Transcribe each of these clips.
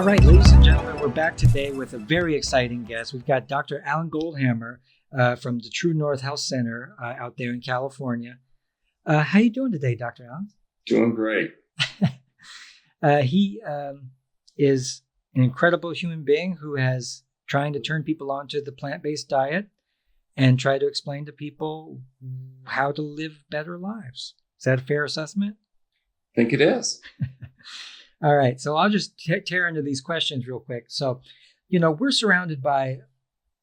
All right, ladies and gentlemen, we're back today with a very exciting guest. We've got Dr. Alan Goldhamer from the TrueNorth Health Center out there in California. How you doing today, Dr. Alan? Doing great. He is an incredible human being who has trying to turn people onto the plant-based diet and try to explain to people how to live better lives. Is that a fair assessment? I think it is. All right. So I'll just tear into these questions real quick. So, we're surrounded by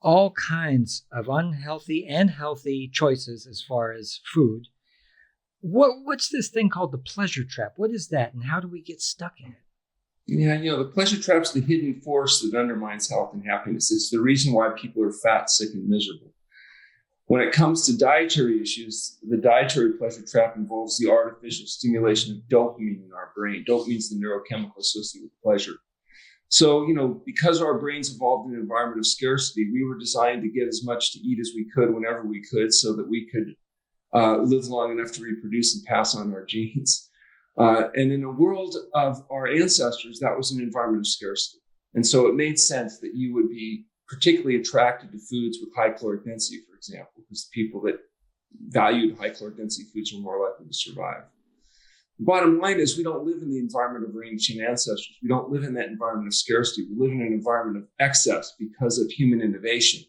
all kinds of unhealthy and healthy choices as far as food. What's this thing called the pleasure trap? What is that? And how do we get stuck in it? Yeah, the pleasure trap's the hidden force that undermines health and happiness. It's the reason why people are fat, sick, and miserable. When it comes to dietary issues, the dietary pleasure trap involves the artificial stimulation of dopamine in our brain. Dopamine is the neurochemical associated with pleasure. So, because our brains evolved in an environment of scarcity, we were designed to get as much to eat as we could whenever we could so that we could live long enough to reproduce and pass on our genes. And in the world of our ancestors, that was an environment of scarcity. And so it made sense that you would be particularly attracted to foods with high caloric density, for example, because the people that valued high caloric density foods were more likely to survive. The bottom line is we don't live in the environment of our ancient ancestors. We don't live in that environment of scarcity. We live in an environment of excess because of human innovation.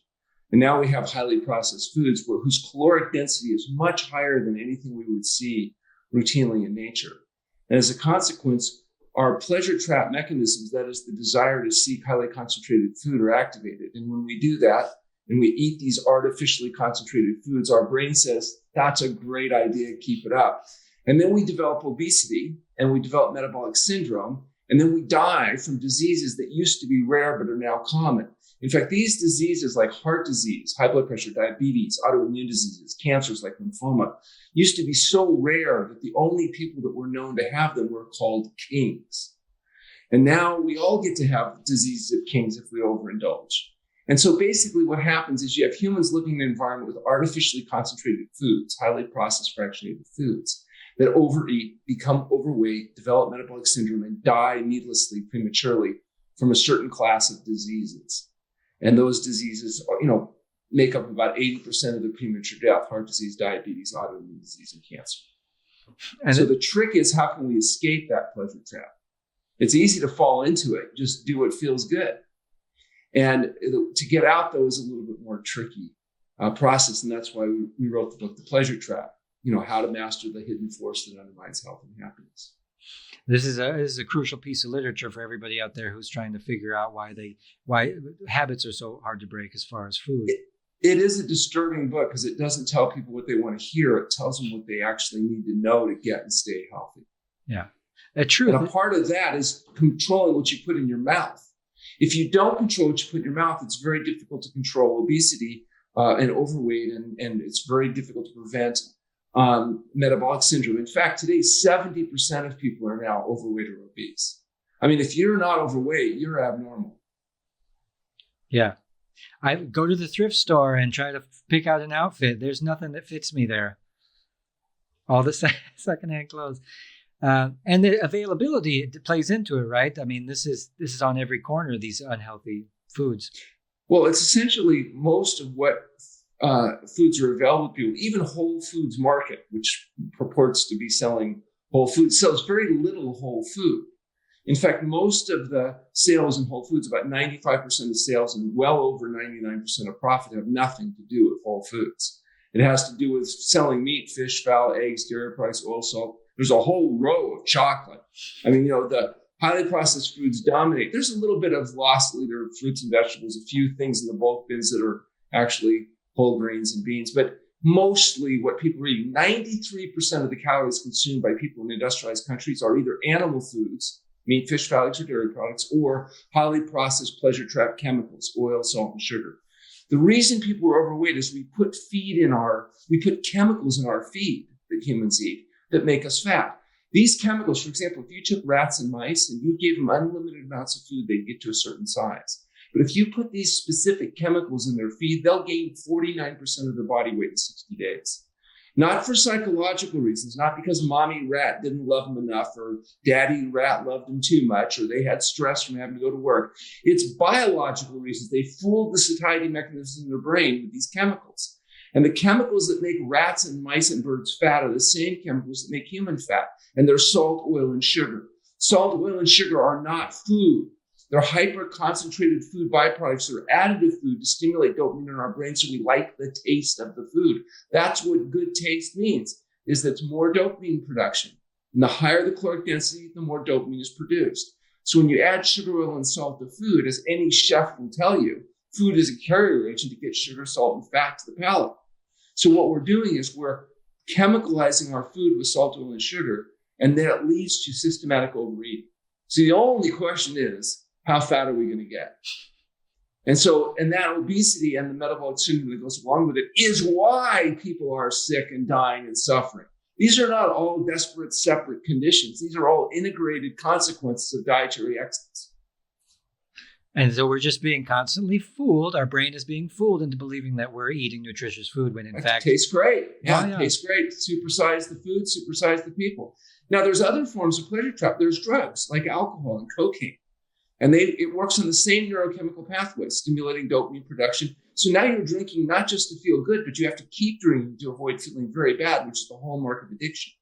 And now we have highly processed foods whose caloric density is much higher than anything we would see routinely in nature. And as a consequence, our pleasure trap mechanisms, that is the desire to seek highly concentrated food, are activated. And when we do that, and we eat these artificially concentrated foods, our brain says, that's a great idea, keep it up. And then we develop obesity, and we develop metabolic syndrome, and then we die from diseases that used to be rare but are now common. In fact, these diseases like heart disease, high blood pressure, diabetes, autoimmune diseases, cancers like lymphoma, used to be so rare that the only people that were known to have them were called kings. And now we all get to have diseases of kings if we overindulge. And so basically what happens is you have humans living in an environment with artificially concentrated foods, highly processed fractionated foods, that overeat, become overweight, develop metabolic syndrome, and die needlessly, prematurely from a certain class of diseases. And those diseases, make up about 80% of the premature death: heart disease, diabetes, autoimmune disease, and cancer. And so the trick is, how can we escape that pleasure trap? It's easy to fall into it. Just do what feels good. And to get out, though, is a little bit more tricky process. And that's why we wrote the book, The Pleasure Trap, how to master the hidden force that undermines health and happiness. This is a crucial piece of literature for everybody out there who's trying to figure out why habits are so hard to break as far as food. It is a disturbing book because it doesn't tell people what they want to hear. It tells them what they actually need to know to get and stay healthy. Yeah. True. And a part of that is controlling what you put in your mouth. If you don't control what you put in your mouth, it's very difficult to control obesity and overweight, and it's very difficult to prevent metabolic syndrome. In fact, today, 70% of people are now overweight or obese. I mean, if you're not overweight, you're abnormal. Yeah. I go to the thrift store and try to pick out an outfit. There's nothing that fits me there. All the secondhand clothes. And the availability, it plays into it, right? I mean, this is on every corner, these unhealthy foods. Well, it's essentially most of what foods are available to people. Even Whole Foods Market, which purports to be selling whole foods, sells very little whole food. In fact, most of the sales in Whole Foods, about 95% of sales and well over 99% of profit, have nothing to do with whole foods. It has to do with selling meat, fish, fowl, eggs, dairy products, oil, salt. There's a whole row of chocolate. I mean, the highly processed foods dominate. There's a little bit of lost leader of fruits and vegetables, a few things in the bulk bins that are actually whole grains and beans, but mostly what people are eating, 93% of the calories consumed by people in industrialized countries are either animal foods, meat, fish, fowl, eggs, or dairy products, or highly processed pleasure trap chemicals, oil, salt, and sugar. The reason people are overweight is we put chemicals in our feed that humans eat that make us fat. These chemicals, for example, if you took rats and mice and you gave them unlimited amounts of food, they'd get to a certain size. But if you put these specific chemicals in their feed, they'll gain 49% of their body weight in 60 days. Not for psychological reasons, not because mommy rat didn't love them enough or daddy rat loved them too much or they had stress from having to go to work. It's biological reasons. They fooled the satiety mechanisms in their brain with these chemicals. And the chemicals that make rats and mice and birds fat are the same chemicals that make human fat. And they're salt, oil, and sugar. Salt, oil, and sugar are not food. They're hyper-concentrated food byproducts. They're additive food to stimulate dopamine in our brain so we like the taste of the food. That's what good taste means, is that it's more dopamine production. And the higher the caloric density, the more dopamine is produced. So when you add sugar, oil, and salt to food, as any chef will tell you, food is a carrier agent to get sugar, salt, and fat to the palate. So what we're doing is we're chemicalizing our food with salt, oil, and sugar, and then it leads to systematic overeating. So the only question is, how fat are we going to get? And that obesity and the metabolic syndrome that goes along with it is why people are sick and dying and suffering. These are not all desperate, separate conditions. These are all integrated consequences of dietary excess. And so we're just being constantly fooled. Our brain is being fooled into believing that we're eating nutritious food when in fact... It tastes great. Yeah, yeah. It tastes great. Supersize the food, supersize the people. Now, there's other forms of pleasure trap. There's drugs like alcohol and cocaine. And it works on the same neurochemical pathways, stimulating dopamine production. So now you're drinking not just to feel good, but you have to keep drinking to avoid feeling very bad, which is the hallmark of addiction.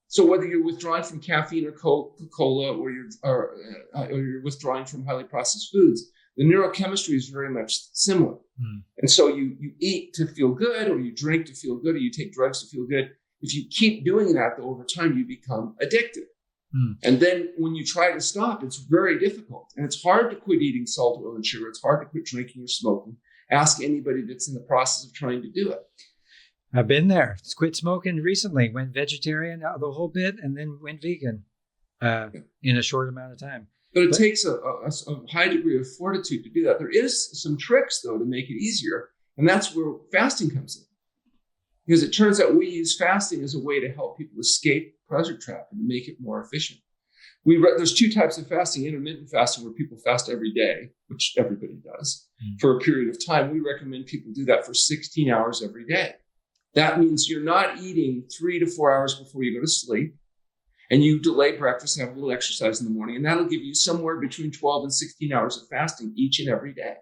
So whether you're withdrawing from caffeine or Coca-Cola or you're withdrawing from highly processed foods, the neurochemistry is very much similar. And so you eat to feel good, or you drink to feel good, or you take drugs to feel good. If you keep doing that, though, over time, you become addicted. And then when you try to stop, it's very difficult. And it's hard to quit eating salt, oil, and sugar. It's hard to quit drinking or smoking. Ask anybody that's in the process of trying to do it. I've been there. Quit smoking recently. Went vegetarian the whole bit and then went vegan in a short amount of time. But it takes a high degree of fortitude to do that. There is some tricks, though, to make it easier. And that's where fasting comes in. Because it turns out we use fasting as a way to help people escape pleasure trap and to make it more efficient. There's two types of fasting: intermittent fasting, where people fast every day, which everybody does, for a period of time. We recommend people do that for 16 hours every day. That means you're not eating 3 to 4 hours before you go to sleep, and you delay breakfast and have a little exercise in the morning, and that'll give you somewhere between 12 and 16 hours of fasting each and every day.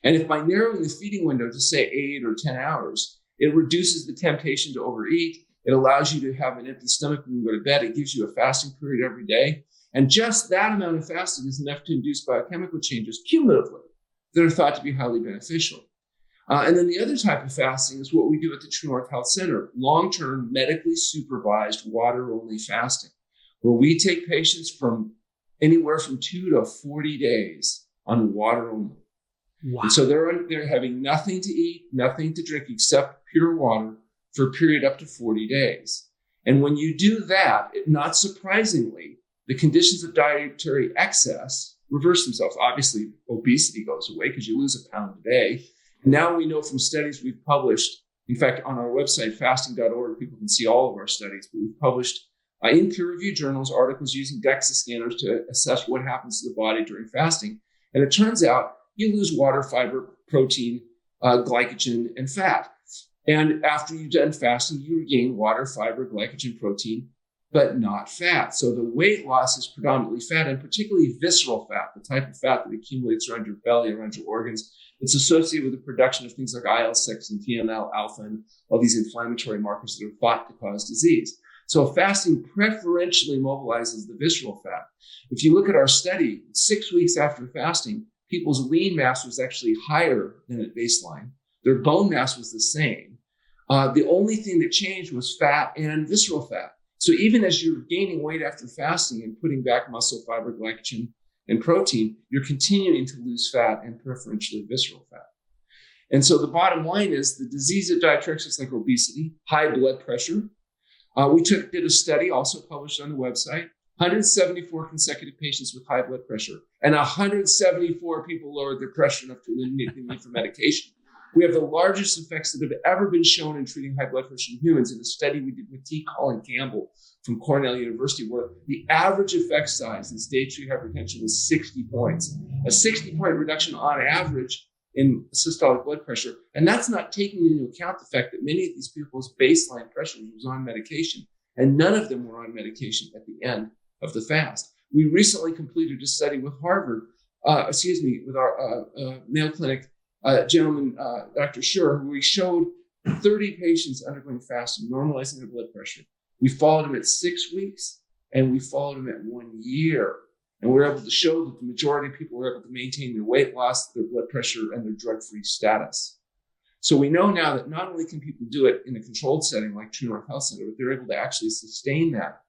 And if by narrowing the feeding window to say 8 or 10 hours, it reduces the temptation to overeat. It allows you to have an empty stomach when you go to bed. It gives you a fasting period every day. And just that amount of fasting is enough to induce biochemical changes cumulatively that are thought to be highly beneficial. And then the other type of fasting is what we do at the TrueNorth Health Center, long-term medically supervised water-only fasting, where we take patients from anywhere from 2 to 40 days on water only. Wow. And so they're having nothing to eat, nothing to drink except pure water for a period up to 40 days. And when you do that, not surprisingly, the conditions of dietary excess reverse themselves. Obviously, obesity goes away because you lose a pound a day. And now we know from studies we've published, in fact, on our website, fasting.org, people can see all of our studies, but we've published in peer-reviewed journals articles using DEXA scanners to assess what happens to the body during fasting. And it turns out you lose water, fiber, protein, glycogen, and fat. And after you've done fasting, you regain water, fiber, glycogen, protein, but not fat. So the weight loss is predominantly fat, and particularly visceral fat, the type of fat that accumulates around your belly, around your organs. It's associated with the production of things like IL-6 and TNF-alpha and all these inflammatory markers that are thought to cause disease. So fasting preferentially mobilizes the visceral fat. If you look at our study, 6 weeks after fasting, people's lean mass was actually higher than at baseline. Their bone mass was the same. The only thing that changed was fat and visceral fat. So even as you're gaining weight after fasting and putting back muscle, fiber, glycogen, and protein, you're continuing to lose fat and preferentially visceral fat. And so the bottom line is the disease of dietary excess, like obesity, high blood pressure. We did a study also published on the website, 174 consecutive patients with high blood pressure, and 174 people lowered their pressure enough to eliminate the need for medication. We have the largest effects that have ever been shown in treating high blood pressure in humans in a study we did with T. Colin Campbell from Cornell University, where the average effect size in stage 3 hypertension was 60 points. A 60-point reduction on average in systolic blood pressure. And that's not taking into account the fact that many of these people's baseline pressure was on medication, and none of them were on medication at the end of the fast. We recently completed a study with Harvard, with our Mayo Clinic gentleman, Dr. Schur, where we showed 30 patients undergoing fasting, normalizing their blood pressure. We followed them at 6 weeks, and we followed them at 1 year. And we were able to show that the majority of people were able to maintain their weight loss, their blood pressure, and their drug-free status. So we know now that not only can people do it in a controlled setting like TrueNorth Health Center, but they're able to actually sustain that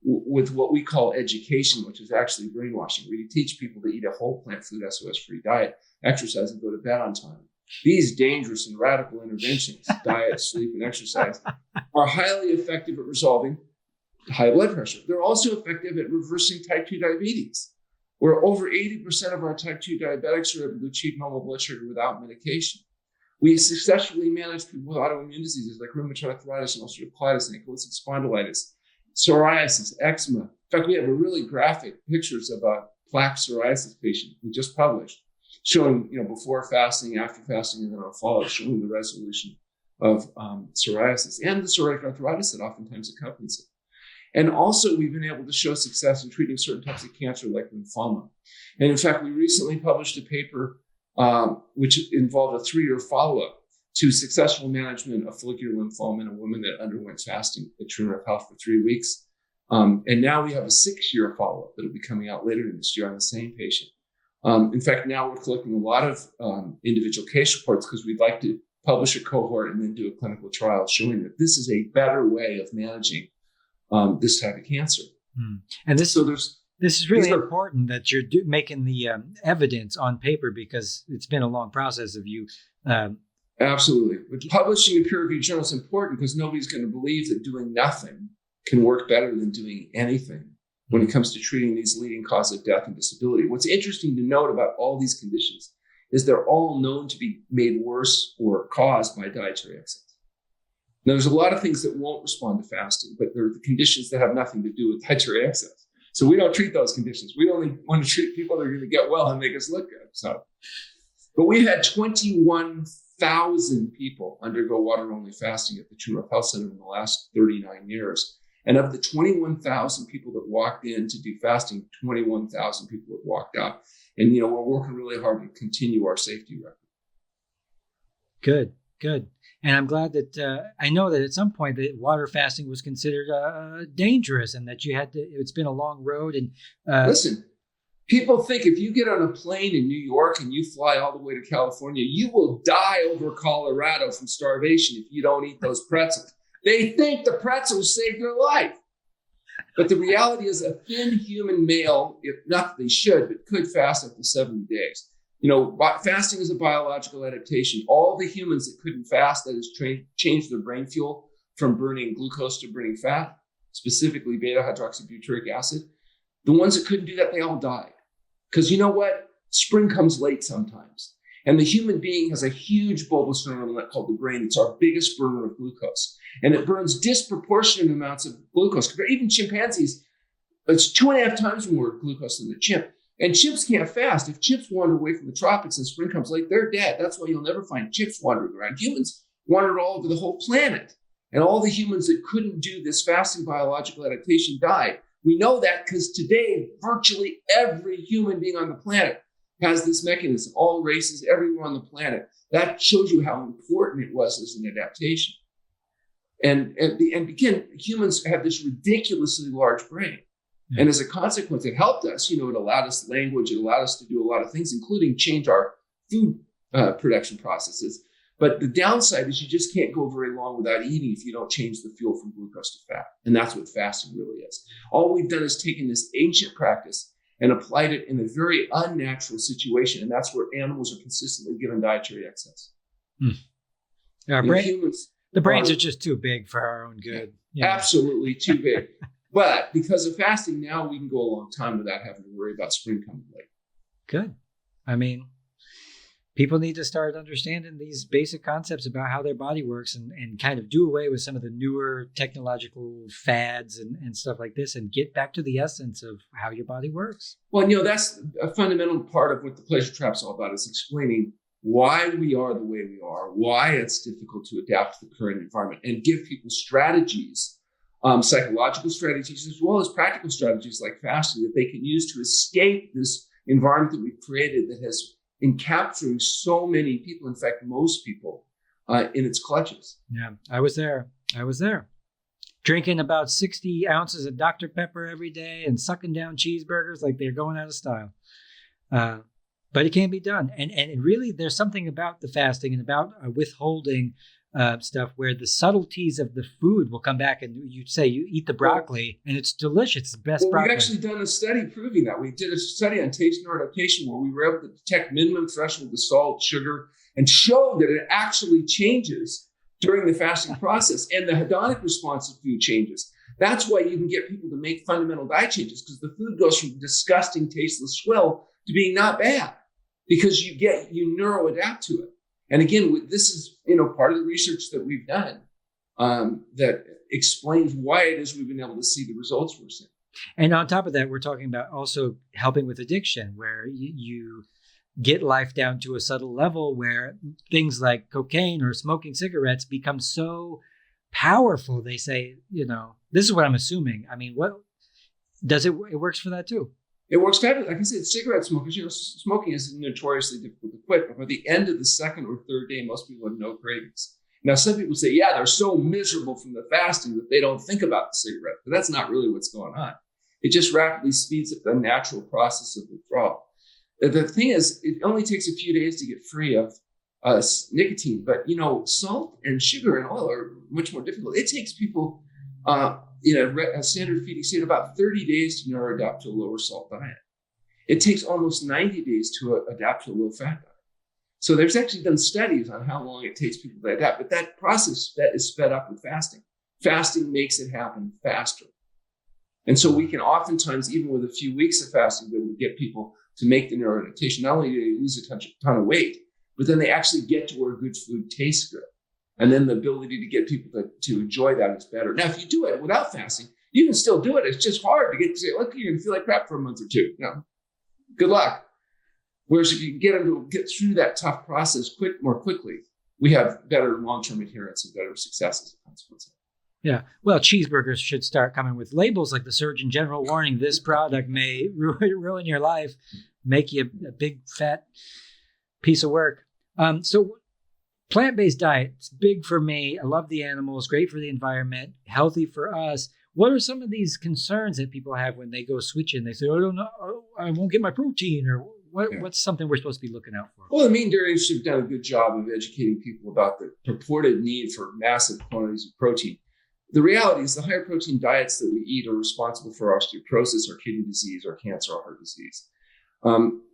with what we call education, which is actually brainwashing, where you teach people to eat a whole plant food, SOS-free diet, exercise, and go to bed on time. These dangerous and radical interventions, diet, sleep, and exercise, are highly effective at resolving high blood pressure. They're also effective at reversing type 2 diabetes, where over 80% of our type 2 diabetics are able to achieve normal blood sugar without medication. We successfully manage people with autoimmune diseases like rheumatoid arthritis and ulcerative colitis and ankylosing spondylitis, psoriasis, eczema. In fact, we have a really graphic pictures of a plaque psoriasis patient we just published, showing before fasting, after fasting, and then on follow-up, showing the resolution of psoriasis and the psoriatic arthritis that oftentimes accompanies it. And also, we've been able to show success in treating certain types of cancer like lymphoma. And in fact, we recently published a paper which involved a 3-year follow-up to successful management of follicular lymphoma in a woman that underwent fasting at TrueNorth Health for 3 weeks. And now we have a 6-year follow-up that'll be coming out later in this year on the same patient. In fact, now we're collecting a lot of individual case reports because we'd like to publish a cohort and then do a clinical trial showing that this is a better way of managing this type of cancer. And this is really important that you're making the evidence on paper, because it's been a long process of you. Absolutely. But publishing in peer-reviewed journal is important because nobody's going to believe that doing nothing can work better than doing anything when it comes to treating these leading causes of death and disability. What's interesting to note about all these conditions is they're all known to be made worse or caused by dietary excess. Now, there's a lot of things that won't respond to fasting, but there are the conditions that have nothing to do with dietary excess. So we don't treat those conditions. We only want to treat people that are going to get well and make us look good. But we had 21,000 people undergo water-only fasting at the TrueNorth Health Center in the last 39 years. And of the 21,000 people that walked in to do fasting, 21,000 people have walked out. And, we're working really hard to continue our safety record. Good. And I'm glad that I know that at some point that water fasting was considered dangerous, and that it's been a long road. And listen, people think if you get on a plane in New York and you fly all the way to California, you will die over Colorado from starvation if you don't eat those pretzels. They think the pretzels saved their life. But the reality is a thin human male, if not they should, but could fast up to 70 days. Fasting is a biological adaptation. All the humans that couldn't fast, that is, changed their brain fuel from burning glucose to burning fat, specifically beta-hydroxybutyric acid. The ones that couldn't do that, they all died. Because you know what? Spring comes late sometimes. And the human being has a huge bulbous neuron called the brain. It's our biggest burner of glucose. And it burns disproportionate amounts of glucose. Even chimpanzees, it's 2.5 times more glucose than the chimp. And chimps can't fast. If chimps wander away from the tropics and spring comes late, they're dead. That's why you'll never find chimps wandering around. Humans wandered all over the whole planet. And all the humans that couldn't do this fasting biological adaptation died. We know that because today, virtually every human being on the planet has this mechanism. All races, everywhere on the planet. That shows you how important it was as an adaptation. And again, humans have this ridiculously large brain. Yeah. And as a consequence, it helped us. It allowed us language. It allowed us to do a lot of things, including change our food production processes. But the downside is you just can't go very long without eating if you don't change the fuel from glucose to fat. And that's what fasting really is. All we've done is taken this ancient practice and applied it in a very unnatural situation. And that's where animals are consistently given dietary excess. The brains are just too big for our own good. Absolutely too big. But because of fasting, now we can go a long time without having to worry about spring coming late. Good. I mean, people need to start understanding these basic concepts about how their body works, and kind of do away with some of the newer technological fads and stuff like this, and get back to the essence of how your body works. Well, that's a fundamental part of what the pleasure trap is all about, is explaining why we are the way we are, why it's difficult to adapt to the current environment, and give people strategies, psychological strategies, as well as practical strategies like fasting that they can use to escape this environment that we've created that has been capturing so many people, in fact, most people, in its clutches. Yeah, I was there. Drinking about 60 ounces of Dr. Pepper every day and sucking down cheeseburgers like they're going out of style. But it can be done. And really, there's something about the fasting and about withholding stuff where the subtleties of the food will come back, and you'd say you eat the broccoli and it's delicious. It's the best broccoli. We've actually done a study proving that. We did a study on taste neuro-adaptation where we were able to detect minimum threshold of salt, sugar, and showed that it actually changes during the fasting process, and the hedonic response to food changes. That's why you can get people to make fundamental diet changes, because the food goes from disgusting, tasteless swill to being not bad, because you neuro-adapt to it. And again, this is part of the research that we've done that explains why it is we've been able to see the results we're seeing. And on top of that, we're talking about also helping with addiction, where you get life down to a subtle level where things like cocaine or smoking cigarettes become so powerful. They say, this is what I'm assuming. I mean, what does it works for that too? It works fabulous. Like I said, cigarette smokers, smoking is notoriously difficult to quit, but by the end of the second or third day, most people have no cravings. Now, some people say, they're so miserable from the fasting that they don't think about the cigarette, but that's not really what's going on. It just rapidly speeds up the natural process of withdrawal. The thing is, it only takes a few days to get free of nicotine, but salt and sugar and oil are much more difficult. It takes people in a standard feeding state about 30 days to neuro-adapt to a lower salt diet. It takes almost 90 days to adapt to a low fat diet. So there's actually been studies on how long it takes people to adapt, but that process that is sped up with fasting. Fasting makes it happen faster. And so we can oftentimes, even with a few weeks of fasting, be able to get people to make the neuro-adaptation. Not only do they lose a ton of weight, but then they actually get to where good food tastes good. And then the ability to get people to enjoy that is better. Now, if you do it without fasting, you can still do it. It's just hard to get to say, look, you're going to feel like crap for a month or two. Good luck. Whereas if you can get through that tough process more quickly, we have better long-term adherence and better success as a consequence. Yeah. Well, cheeseburgers should start coming with labels like the Surgeon General warning, this product may ruin your life, make you a big fat piece of work. So plant-based diet, it's big for me. I love the animals, great for the environment, healthy for us. What are some of these concerns that people have when they go switching? They say, I don't know, I won't get my protein, or what's something we're supposed to be looking out for? Well, the meat and dairy industry have done a good job of educating people about the purported need for massive quantities of protein. The reality is the higher protein diets that we eat are responsible for osteoporosis or kidney disease or cancer or heart disease.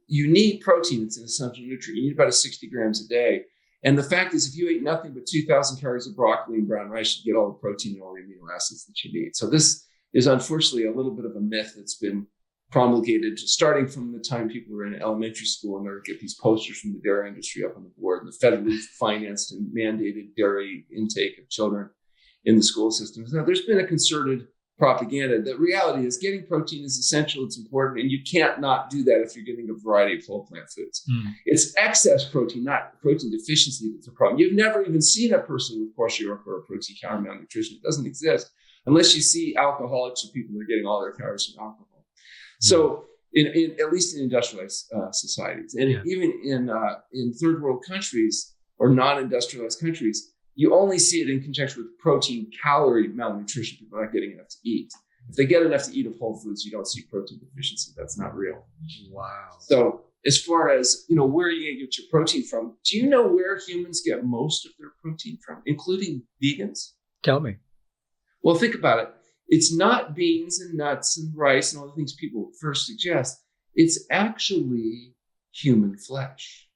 You need protein. It's an essential nutrient. You need about 60 grams a day. And the fact is, if you ate nothing but 2,000 calories of broccoli and brown rice, you get all the protein and all the amino acids that you need. So this is unfortunately a little bit of a myth that's been promulgated starting from the time people were in elementary school in order to get these posters from the dairy industry up on the board and the federally financed and mandated dairy intake of children in the school systems. Now, there's been a concerted propaganda. The reality is getting protein is essential, it's important, and you can't not do that if you're getting a variety of whole plant foods. It's excess protein, not protein deficiency, that's a problem. You've never even seen a person with kwashiorkor or protein counter malnutrition. It doesn't exist unless you see alcoholics or people that are getting all their calories from alcohol. So in at least in industrialized societies, and even in third world countries or non-industrialized countries, you only see it in conjunction with protein calorie malnutrition. People are not getting enough to eat. If they get enough to eat of whole foods, you don't see protein deficiency. That's not real. Wow. So as far as, where you get your protein from, do you know where humans get most of their protein from, including vegans? Tell me. Well, think about it. It's not beans and nuts and rice and all the things people first suggest. It's actually human flesh.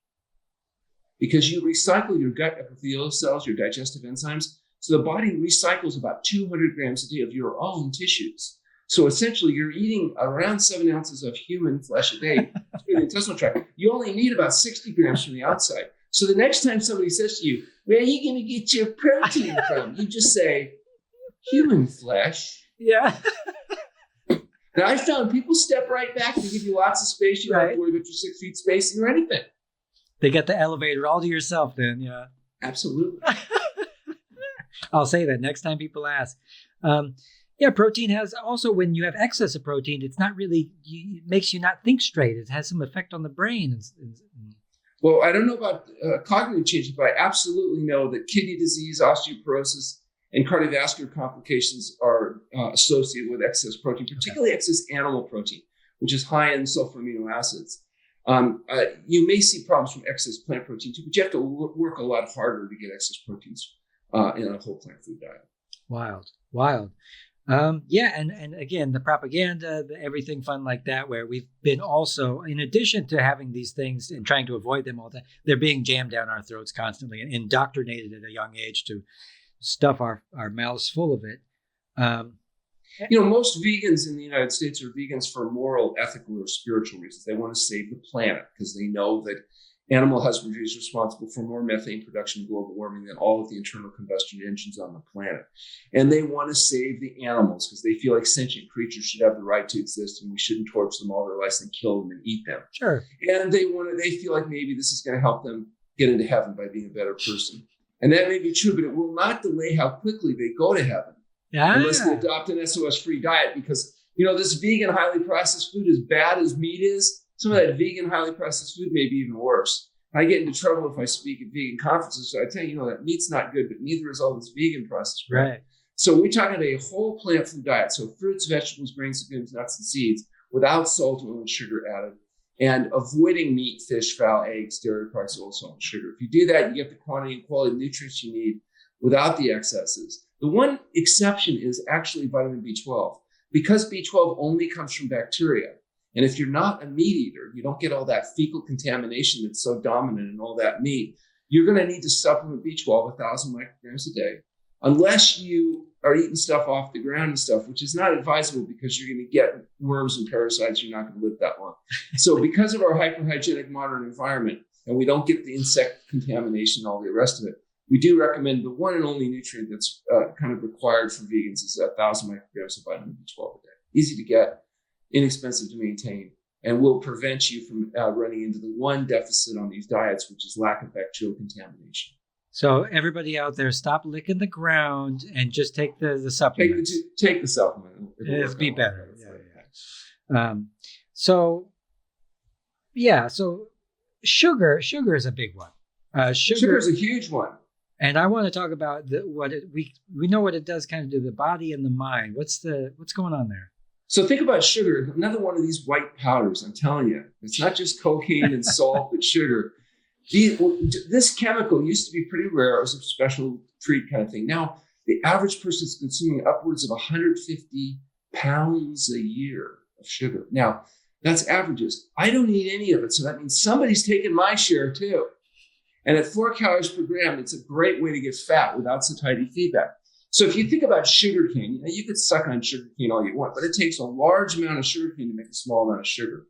Because you recycle your gut epithelial cells, your digestive enzymes. So the body recycles about 200 grams a day of your own tissues. So essentially, you're eating around 7 ounces of human flesh a day through the intestinal tract. You only need about 60 grams from the outside. So the next time somebody says to you, where are you going to get your protein from? You just say, human flesh. Yeah. And I found people step right back to give you lots of space. You don't have to worry about your 6 feet spacing or anything. They get the elevator all to yourself then, yeah. Absolutely. I'll say that next time people ask. Yeah, protein has also, when you have excess of protein, it's not really, it makes you not think straight. It has some effect on the brain. Well, I don't know about cognitive changes, but I absolutely know that kidney disease, osteoporosis, and cardiovascular complications are associated with excess protein, particularly excess animal protein, which is high in sulfur amino acids. You may see problems from excess plant protein too, but you have to work a lot harder to get excess proteins in a whole plant food diet. Wild. Yeah, and again, the propaganda, everything fun like that, where we've been also, in addition to having these things and trying to avoid them all the time, they're being jammed down our throats constantly and indoctrinated at a young age to stuff our mouths full of it. Most vegans in the United States are vegans for moral, ethical, or spiritual reasons. They want to save the planet because they know that animal husbandry is responsible for more methane production and global warming than all of the internal combustion engines on the planet. And they want to save the animals because they feel like sentient creatures should have the right to exist and we shouldn't torture them all their lives and kill them and eat them. Sure. And they feel like maybe this is going to help them get into heaven by being a better person. And that may be true, but it will not delay how quickly they go to heaven. Yeah. Unless they adopt an SOS-free diet, because this vegan highly processed food, as bad as meat is, some of that vegan highly processed food may be even worse. I get into trouble if I speak at vegan conferences. So I tell you, that meat's not good, but neither is all this vegan processed food. Right. So we're talking about a whole plant food diet. So fruits, vegetables, grains, legumes, nuts, and seeds without salt, oil, and sugar added, and avoiding meat, fish, fowl, eggs, dairy products, oil, salt, and sugar. If you do that, you get the quantity and quality of nutrients you need without the excesses. The one exception is actually vitamin B12, because B12 only comes from bacteria. And if you're not a meat eater, you don't get all that fecal contamination that's so dominant in all that meat. You're going to need to supplement B12 1,000 micrograms a day, unless you are eating stuff off the ground and stuff, which is not advisable because you're going to get worms and parasites. You're not going to live that long. So because of our hyperhygienic modern environment, and we don't get the insect contamination and all the rest of it, we do recommend the one and only nutrient that's kind of required for vegans is 1,000 micrograms of vitamin B12 a day. Easy to get, inexpensive to maintain, and will prevent you from running into the one deficit on these diets, which is lack of bacterial contamination. So everybody out there, stop licking the ground and just take the supplement. Take the supplement. It'll be better. Yeah. So sugar is a big one. Sugar is a huge one. And I want to talk about we know what it does kind of to the body and the mind. What's going on there? So think about sugar, another one of these white powders. I'm telling you, it's not just cocaine and salt, but sugar. This chemical used to be pretty rare. It was a special treat kind of thing. Now, the average person is consuming upwards of 150 pounds a year of sugar. Now, that's averages. I don't eat any of it, so that means somebody's taking my share too. And at 4 calories per gram, it's a great way to get fat without satiety feedback. So if you think about sugar cane, you could suck on sugar cane all you want, but it takes a large amount of sugar cane to make a small amount of sugar.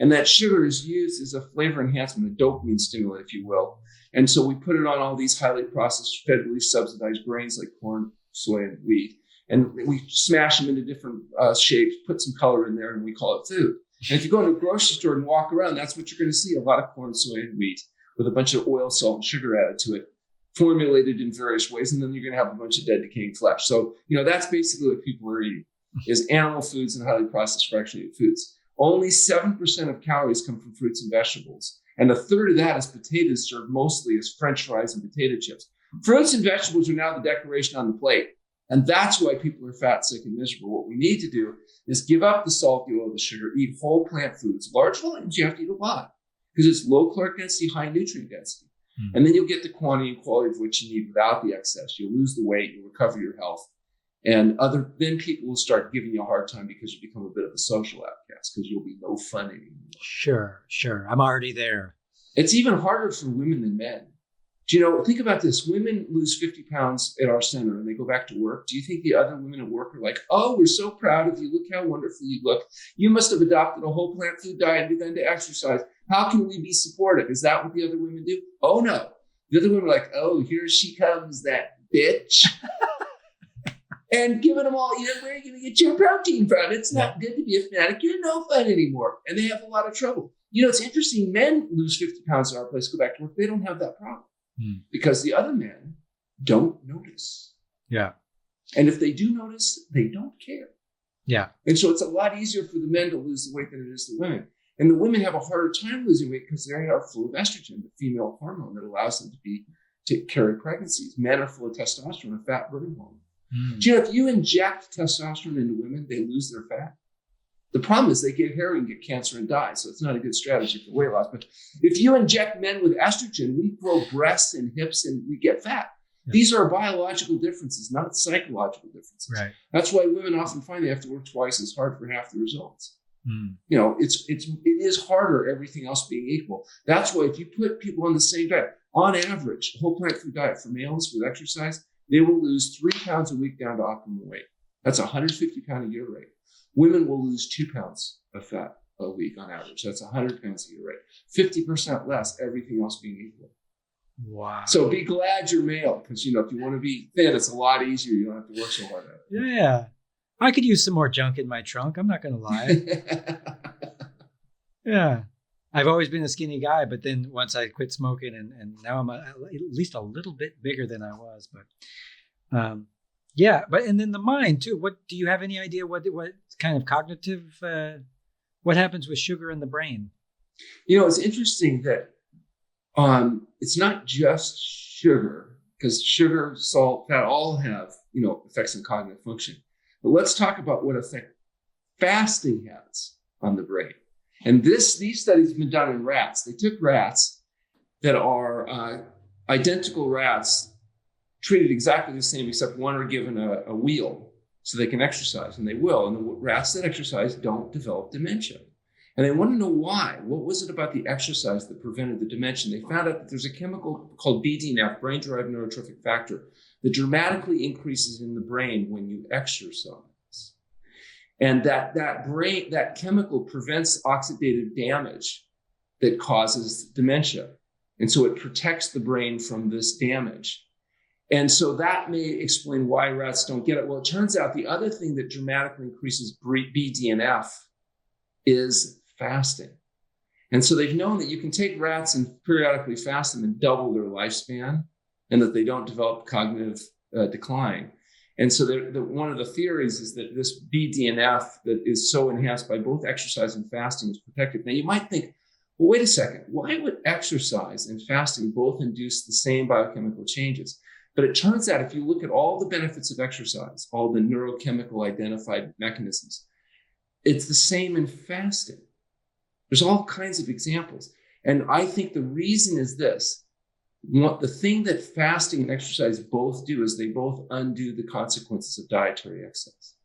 And that sugar is used as a flavor enhancement, a dopamine stimulant, if you will. And so we put it on all these highly processed, federally subsidized grains like corn, soy, and wheat. And we smash them into different shapes, put some color in there, and we call it food. And if you go to a grocery store and walk around, that's what you're going to see, a lot of corn, soy, and wheat with a bunch of oil, salt, and sugar added to it, formulated in various ways. And then you're going to have a bunch of dead, decaying flesh. So, that's basically what people are eating, is animal foods and highly processed fractionated foods. Only 7% of calories come from fruits and vegetables. And a third of that is potatoes, served mostly as French fries and potato chips. Fruits and vegetables are now the decoration on the plate. And that's why people are fat, sick, and miserable. What we need to do is give up the salt, the oil, the sugar, eat whole plant foods. Large volumes, you have to eat a lot because it's low caloric density, high nutrient density. And then you'll get the quantity and quality of what you need without the excess. You'll lose the weight, you'll recover your health. And then people will start giving you a hard time because you become a bit of a social outcast because you'll be no fun anymore. Sure. I'm already there. It's even harder for women than men. Do think about this. Women lose 50 pounds at our center and they go back to work. Do you think the other women at work are like, oh, we're so proud of you. Look how wonderful you look. You must have adopted a whole plant food diet and begun to exercise. How can we be supportive? Is that what the other women do? Oh, no. The other women are like, oh, here she comes, that bitch. And giving them all, where are you going to get your protein from? It's not good to be a fanatic. You're no fun anymore. And they have a lot of trouble. It's interesting. Men lose 50 pounds in our place, go back to work. They don't have that problem because the other men don't notice. Yeah. And if they do notice, they don't care. Yeah. And so it's a lot easier for the men to lose the weight than it is the women. And the women have a harder time losing weight because they are full of estrogen, the female hormone that allows them to carry pregnancies. Men are full of testosterone, a fat burning hormone. Do you know if you inject testosterone into women, they lose their fat? The problem is they get hairy and get cancer and die. So it's not a good strategy for weight loss. But if you inject men with estrogen, we grow breasts and hips and we get fat. Yeah. These are biological differences, not psychological differences. Right. That's why women often find they have to work twice as hard for half the results. It is harder, everything else being equal. That's why if you put people on the same diet, on average, a whole plant food diet for males with exercise, they will lose 3 pounds a week down to optimal weight. That's a 150 pound a year rate. Women will lose 2 pounds of fat a week on average. That's 100 pounds a year rate. 50% less, everything else being equal. Wow. So be glad you're male, because if you want to be thin, it's a lot easier. You don't have to work so hard at it. Yeah. I could use some more junk in my trunk. I'm not going to lie. Yeah. I've always been a skinny guy, but then once I quit smoking and now I'm at least a little bit bigger than I was. But and then the mind too. What do you have any idea what kind of cognitive, what happens with sugar in the brain? It's interesting that it's not just sugar, because sugar, salt, fat all have, effects on cognitive function. But let's talk about what effect fasting has on the brain. And these studies have been done in rats. They took rats that are identical rats, treated exactly the same, except one are given a wheel so they can exercise, and they will. And the rats that exercise don't develop dementia. And they want to know why. What was it about the exercise that prevented the dementia? They found out that there's a chemical called BDNF, brain-derived neurotrophic factor, that dramatically increases in the brain when you exercise. And that chemical prevents oxidative damage that causes dementia. And so it protects the brain from this damage. And so that may explain why rats don't get it. Well, it turns out the other thing that dramatically increases BDNF is fasting. And so they've known that you can take rats and periodically fast them and double their lifespan, and that they don't develop cognitive decline. And so one of the theories is that this BDNF that is so enhanced by both exercise and fasting is protective. Now you might think, well, wait a second, why would exercise and fasting both induce the same biochemical changes? But it turns out if you look at all the benefits of exercise, all the neurochemical identified mechanisms, it's the same in fasting. There's all kinds of examples. And I think the reason is this. The thing that fasting and exercise both do is they both undo the consequences of dietary excess.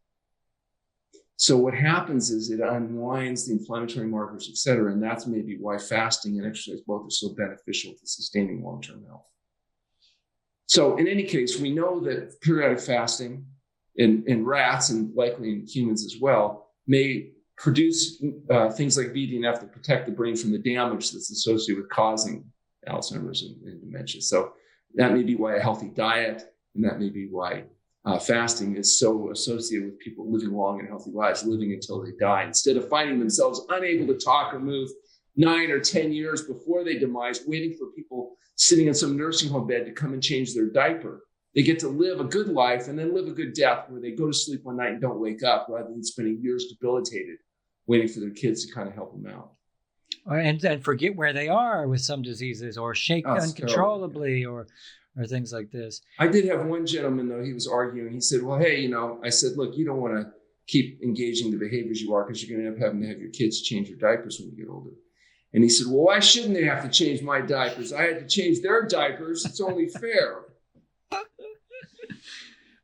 So what happens is it unwinds the inflammatory markers, et cetera, and that's maybe why fasting and exercise both are so beneficial to sustaining long-term health. So in any case, we know that periodic fasting in rats and likely in humans as well may produce things like BDNF that protect the brain from the damage that's associated with causing Alzheimer's and dementia. So that may be why a healthy diet, and that may be why fasting is so associated with people living long and healthy lives, living until they die, instead of finding themselves unable to talk or move 9 or 10 years before they demise, waiting for people sitting in some nursing home bed to come and change their diaper. They get to live a good life and then live a good death where they go to sleep one night and don't wake up, rather than spending years debilitated waiting for their kids to kind of help them out. And forget where they are with some diseases, or shake uncontrollably, or things like this. I did have one gentleman, though, he was arguing. He said, well, hey, I said, look, you don't want to keep engaging the behaviors you are, because you're going to end up having to have your kids change your diapers when you get older. And he said, well, why shouldn't they have to change my diapers? I had to change their diapers. It's only fair.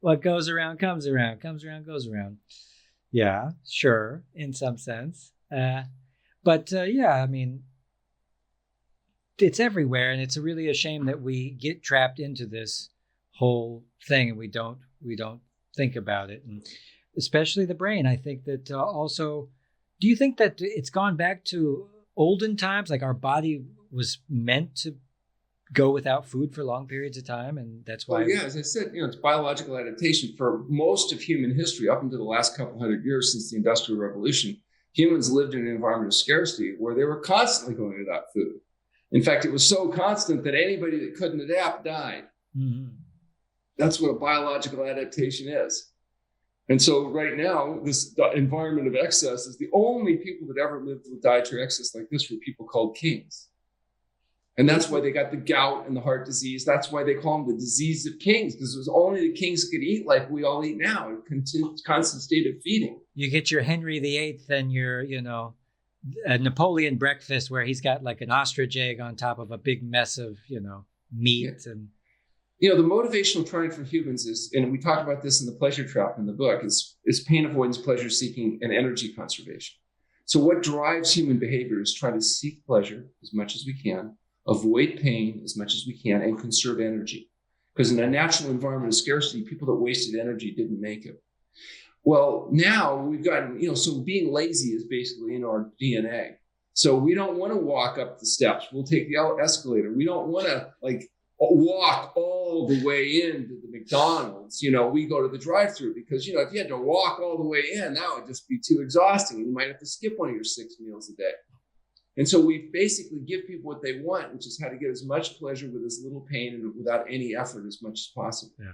What goes around comes around, goes around. Yeah, sure, in some sense. But I mean, it's everywhere, and it's really a shame that we get trapped into this whole thing and we don't think about it, and especially the brain. I think that also, do you think that it's gone back to olden times, like our body was meant to go without food for long periods of time, and that's why? Well, yeah, as I said, it's biological adaptation for most of human history up until the last couple hundred years since the Industrial Revolution. humans lived in an environment of scarcity where they were constantly going to that food. In fact, it was so constant that anybody that couldn't adapt died. Mm-hmm. That's what a biological adaptation is. And so right now, this environment of excess is the only people that ever lived with dietary excess like this were people called kings. And that's why they got the gout and the heart disease. That's why they call them the disease of kings, because it was only the kings could eat like we all eat now, a constant state of feeding. You get your Henry VIII and your, a Napoleon breakfast where he's got like an ostrich egg on top of a big mess of, meat. Yeah. And the motivational triad for humans is, and we talk about this in the pleasure trap in the book, is pain avoidance, pleasure seeking, and energy conservation. So what drives human behavior is trying to seek pleasure as much as we can, avoid pain as much as we can, and conserve energy. Because in a natural environment of scarcity, people that wasted energy didn't make it. Well, now we've gotten, so being lazy is basically in our DNA. So we don't want to walk up the steps. We'll take the escalator. We don't want to walk all the way into the McDonald's. We go to the drive-thru because, if you had to walk all the way in, that would just be too exhausting. You might have to skip one of your 6 meals a day. And so we basically give people what they want, which is how to get as much pleasure with as little pain and without any effort as much as possible. Yeah.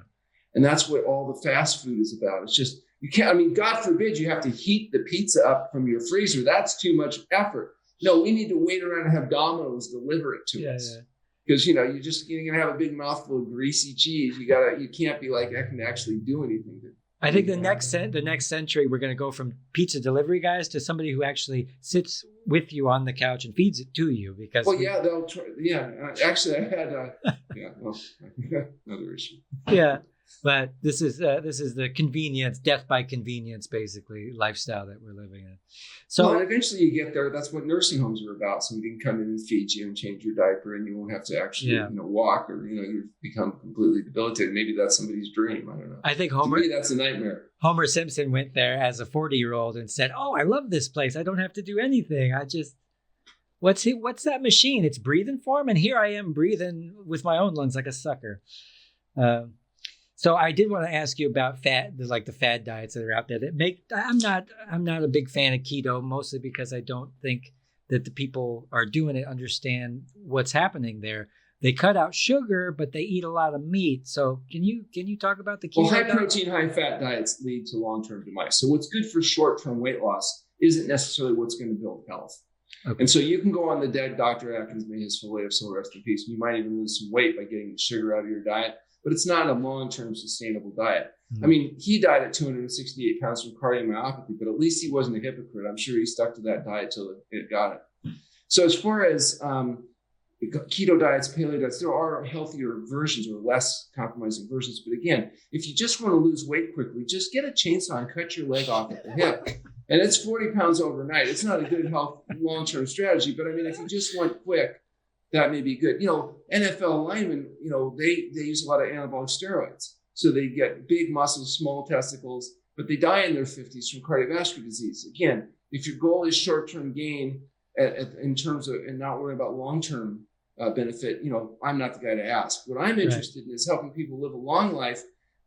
And that's what all the fast food is about. It's just, you can't, God forbid you have to heat the pizza up from your freezer. That's too much effort. No, we need to wait around and have Domino's deliver it to us. Because, you're going to have a big mouthful of greasy cheese. You can't be like, I can actually do anything. I think the next century, we're going to go from pizza delivery guys to somebody who actually sits with you on the couch and feeds it to you. Because they'll try. Yeah, actually, I had another issue. Yeah, but this is the convenience, death by convenience, basically lifestyle that we're living in. So and eventually you get there. That's what nursing homes are about. Somebody can come in and feed you and change your diaper, and you won't have to actually walk, or you become completely debilitated. Maybe that's somebody's dream. I don't know. I think to me, that's a nightmare. Homer Simpson went there as a 40-year-old and said, "Oh, I love this place. I don't have to do anything. What's that machine? It's breathing for him, and here I am breathing with my own lungs like a sucker." So I did want to ask you about the fad diets that are out there I'm not a big fan of keto, mostly because I don't think that the people are doing it understand what's happening there. They cut out sugar, but they eat a lot of meat. So can you talk about the keto? Well, high protein, high fat diets lead to long-term demise. So what's good for short-term weight loss isn't necessarily what's going to build health. Okay. And so you can go on the dead Dr. Atkins, may his soul rest in peace. You might even lose some weight by getting the sugar out of your diet. But it's not a long-term sustainable diet. Mm-hmm. I mean, he died at 268 pounds from cardiomyopathy, but at least he wasn't a hypocrite. I'm sure he stuck to that diet till it got it. So as far as keto diets, paleo diets, there are healthier versions or less compromising versions. But again, if you just want to lose weight quickly, just get a chainsaw and cut your leg off at the hip. And it's 40 pounds overnight. It's not a good health long-term strategy. But I mean, if you just want quick, that may be good. NFL linemen, they use a lot of anabolic steroids. So they get big muscles, small testicles, but they die in their 50s from cardiovascular disease. Again, if your goal is short-term gain in terms of, and not worry about long-term benefit, I'm not the guy to ask. What I'm interested in is helping people live a long life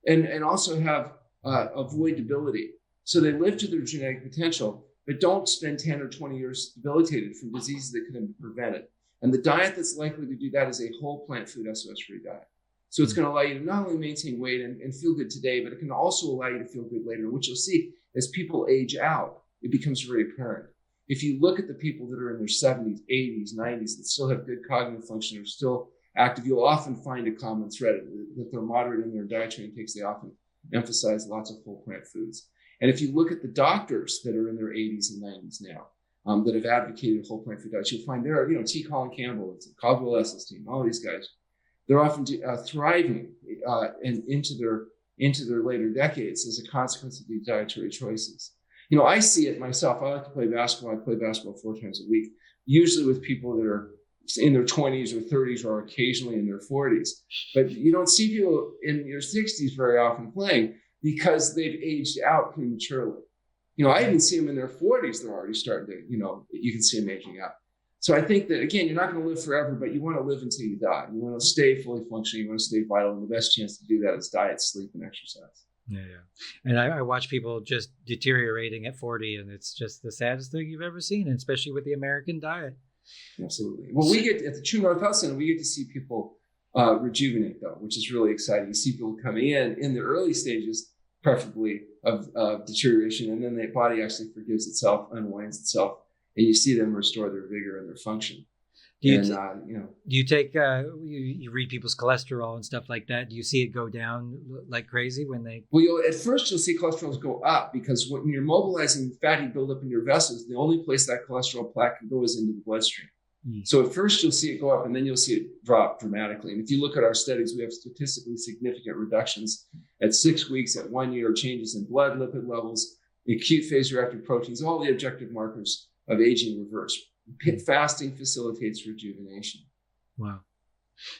and also have avoid debility. So they live to their genetic potential, but don't spend 10 or 20 years debilitated from diseases that could have been prevented. And the diet that's likely to do that is a whole plant food SOS-free diet. So it's going to allow you to not only maintain weight and feel good today, but it can also allow you to feel good later, which you'll see as people age out, it becomes very apparent. If you look at the people that are in their 70s, 80s, 90s, that still have good cognitive function, are still active, you'll often find a common thread that they're moderate in their dietary intakes. They often emphasize lots of whole plant foods. And if you look at the doctors that are in their 80s and 90s now, that have advocated whole plant food diets, you'll find there are, T. Colin Campbell, Caldwell Essel's team, all these guys, they're often thriving and into their later decades as a consequence of these dietary choices. I see it myself. I like to play basketball. I play basketball 4 times a week, usually with people that are in their 20s or 30s or occasionally in their 40s. But you don't see people in your 60s very often playing because they've aged out prematurely. I even see them in their 40s. They're already starting to, you can see them aging out. So I think that, again, you're not going to live forever, but you want to live until you die. You want to stay fully functioning. You want to stay vital. And the best chance to do that is diet, sleep, and exercise. Yeah, yeah. And I watch people just deteriorating at 40, and it's just the saddest thing you've ever seen, and especially with the American diet. Absolutely. Well, we get at the TrueNorth Health Center, we get to see people rejuvenate, though, which is really exciting. You see people coming in the early stages, preferably of deterioration, and then the body actually forgives itself, unwinds itself, and you see them restore their vigor and their function. Do you, And, do you take, you read people's cholesterol and stuff like that? Do you see it go down like crazy when they? Well, at first you'll see cholesterol go up because when you're mobilizing fatty buildup in your vessels, the only place that cholesterol plaque can go is into the bloodstream. So at first you'll see it go up and then you'll see it drop dramatically. And if you look at our studies, we have statistically significant reductions at 6 weeks, at 1 year, changes in blood lipid levels, acute phase reactive proteins, all the objective markers of aging reverse. Fasting facilitates rejuvenation. Wow.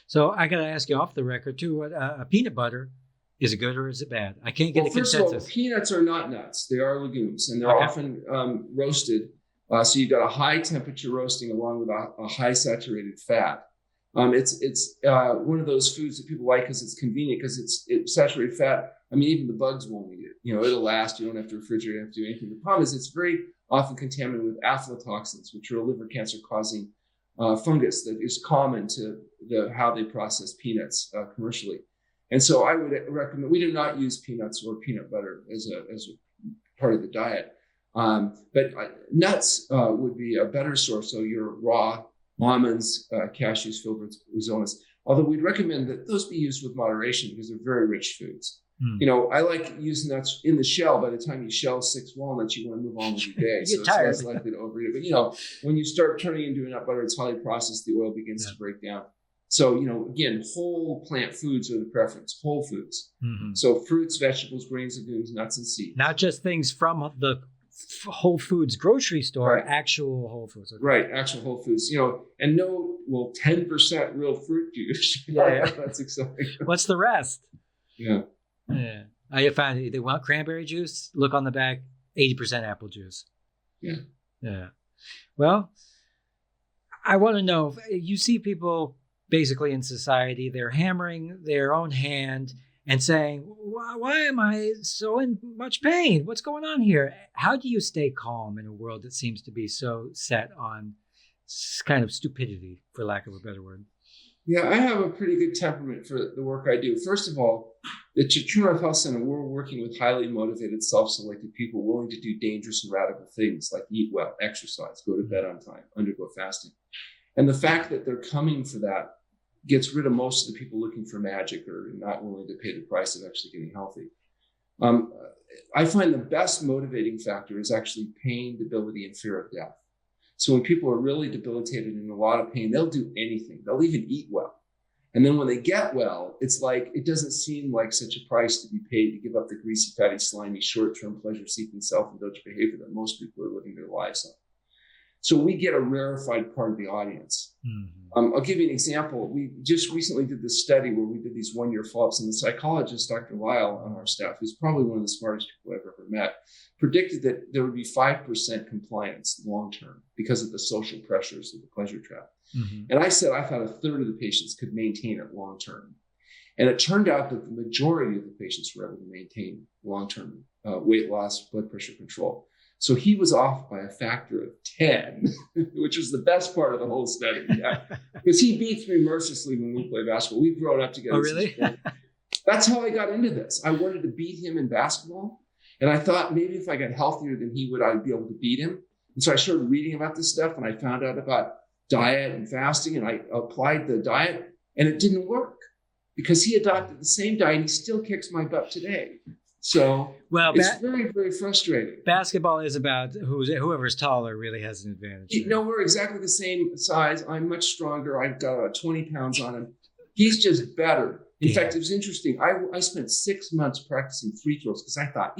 So I got to ask you off the record too, peanut butter, is it good or is it bad? I can't get a consensus. First of all, peanuts are not nuts. They are legumes, and they're often roasted. So you've got a high temperature roasting along with a high saturated fat. It's one of those foods that people like because it's convenient, because it's saturated fat. I mean, even the bugs won't eat it. It'll last. You don't have to refrigerate, you don't have to do anything. The problem is it's very often contaminated with aflatoxins, which are a liver cancer causing fungus that is common to how they process peanuts commercially. And so I would recommend, we do not use peanuts or peanut butter as a part of the diet. But nuts would be a better source. So your raw almonds, cashews filled with azonas. Although we'd recommend that those be used with moderation because they're very rich foods. I like using nuts in the shell. By the time you shell 6 walnuts, you want to move on with your day. So it's less likely to overeat it. But, when you start turning into a nut butter, it's highly processed. The oil begins to break down. So, again, whole plant foods are the preference, whole foods. Mm-hmm. So fruits, vegetables, grains, legumes, nuts, and seeds. Not just things from the Whole Foods grocery store, actual Whole Foods. Okay. Right, actual Whole Foods. And 10% real fruit juice. Yeah. That's exciting. What's the rest? Yeah. I found they want cranberry juice. Look on the back, 80% apple juice. Yeah. Well, I want to know, you see people basically in society, they're hammering their own hand and saying, why am I so in much pain? What's going on here? How do you stay calm in a world that seems to be so set on kind of stupidity, for lack of a better word? Yeah, I have a pretty good temperament for the work I do. First of all, at TrueNorth Health Center, we're working with highly motivated, self-selected people willing to do dangerous and radical things like eat well, exercise, go to bed on time, undergo fasting. And the fact that they're coming for that gets rid of most of the people looking for magic or not willing to pay the price of actually getting healthy. I find the best motivating factor is actually pain, debility, and fear of death. So when people are really debilitated and in a lot of pain, they'll do anything. They'll even eat well. And then when they get well, it's like, it doesn't seem like such a price to be paid to give up the greasy, fatty, slimy, short-term pleasure-seeking, self-indulgent behavior that most people are living their lives on. So we get a rarefied part of the audience. Mm-hmm. I'll give you an example. We just recently did this study where we did these 1-year follow-ups, and the psychologist, Dr. Lyle, on our staff, who's probably one of the smartest people I've ever met, predicted that there would be 5% compliance long-term because of the social pressures of the pleasure trap. Mm-hmm. And I said I thought a third of the patients could maintain it long-term. And it turned out that the majority of the patients were able to maintain long-term weight loss, blood pressure control. So he was off by a factor of 10, which was the best part of the whole study. Yeah. Because he beats me mercilessly when we play basketball. We've grown up together. Oh, really? That's how I got into this. I wanted to beat him in basketball. And I thought maybe if I got healthier than he would, I'd be able to beat him. And so I started reading about this stuff, and I found out about diet and fasting, and I applied the diet, and it didn't work because he adopted the same diet and he still kicks my butt today. So it's very, very frustrating. Basketball is about whoever's taller really has an advantage. We're exactly the same size. I'm much stronger. I've got about 20 pounds on him. He's just better. In fact, it was interesting. I spent 6 months practicing free throws because I thought,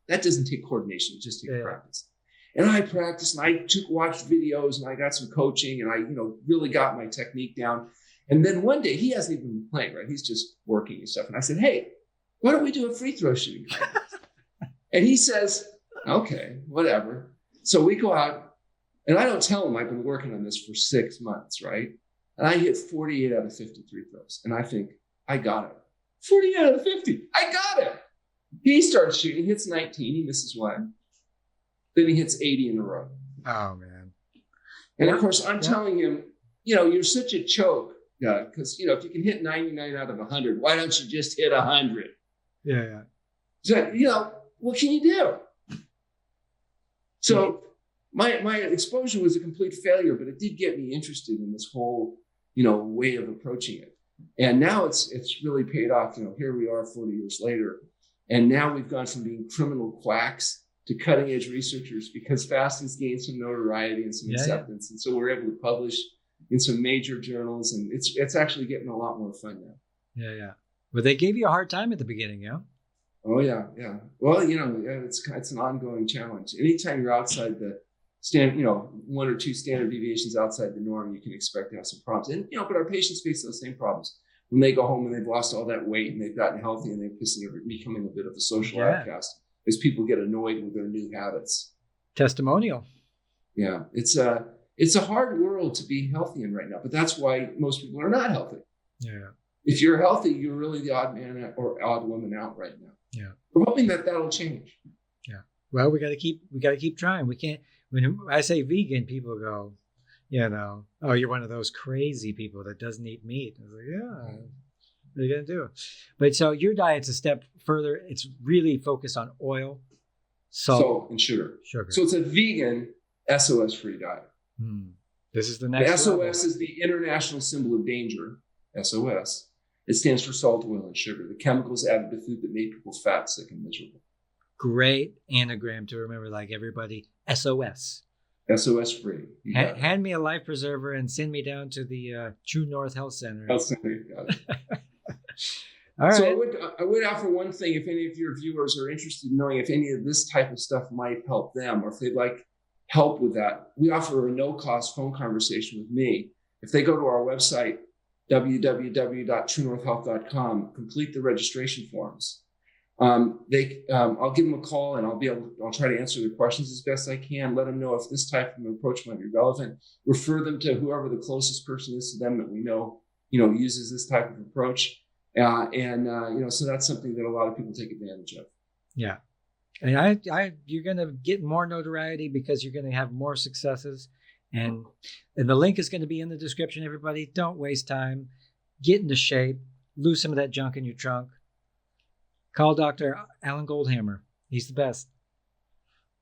that doesn't take coordination, it just takes practice. And I practiced, and I watched videos, and I got some coaching, and I, really got my technique down. And then one day, he hasn't even been playing, right? He's just working and stuff. And I said, hey, why don't we do a free throw shooting? And he says, okay, whatever. So we go out, and I don't tell him I've been working on this for 6 months, right? And I hit 48 out of 50 free throws. And I think, I got it. 48 out of 50, I got it. He starts shooting. He hits 19. He misses one. Then he hits 80 in a row. Oh, man. And of course, I'm telling him, you're such a choke, because, if you can hit 99 out of 100, why don't you just hit 100? Yeah. So, what can you do? So my exposure was a complete failure, but it did get me interested in this whole, way of approaching it. And now it's really paid off. Here we are 40 years later. And now we've gone from being criminal quacks to cutting edge researchers, because fasting's gained some notoriety and some acceptance. And so we're able to publish in some major journals, and it's actually getting a lot more fun now. Yeah. Well, they gave you a hard time at the beginning, yeah? Oh, yeah. Well, it's an ongoing challenge. Anytime you're outside the standard, one or two standard deviations outside the norm, you can expect to have some problems. And, but our patients face those same problems when they go home and they've lost all that weight and they've gotten healthy and they're becoming a bit of a social outcast as people get annoyed with their new habits. Testimonial. Yeah. It's a hard world to be healthy in right now, but that's why most people are not healthy. Yeah. If you're healthy, you're really the odd man or odd woman out right now. Yeah. We're hoping that'll change. Yeah. Well, we got to keep trying. We can't, when I say vegan, people go, oh, you're one of those crazy people that doesn't eat meat. I was like, yeah, what are you going to do? But so your diet's a step further. It's really focused on oil, salt and sugar. So it's a vegan SOS-free diet. This is the next The SOS level. is the international symbol of danger, SOS. It stands for salt, oil, and sugar, the chemicals added to food that make people fat, sick, and miserable. Great anagram to remember, like everybody. SOS. SOS free. Hand me a life preserver and send me down to the TrueNorth Health Center. Health Center, got it. All right. So I would offer one thing, if any of your viewers are interested in knowing if any of this type of stuff might help them, or if they'd like help with that, we offer a no-cost phone conversation with me. If they go to our website, www.truenorthhealth.com, complete the registration forms. I'll give them a call and I'll try to answer their questions as best I can. Let them know if this type of approach might be relevant. Refer them to whoever the closest person is to them that we know, uses this type of approach. So that's something that a lot of people take advantage of. Yeah. And you're going to get more notoriety because you're going to have more successes. And the link is going to be in the description, everybody. Don't waste time. Get into shape. Lose some of that junk in your trunk. Call Dr. Alan Goldhamer. He's the best.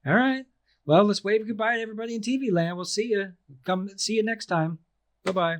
All right. Well, let's wave goodbye to everybody in TV land. We'll see you. Come see you next time. Bye-bye.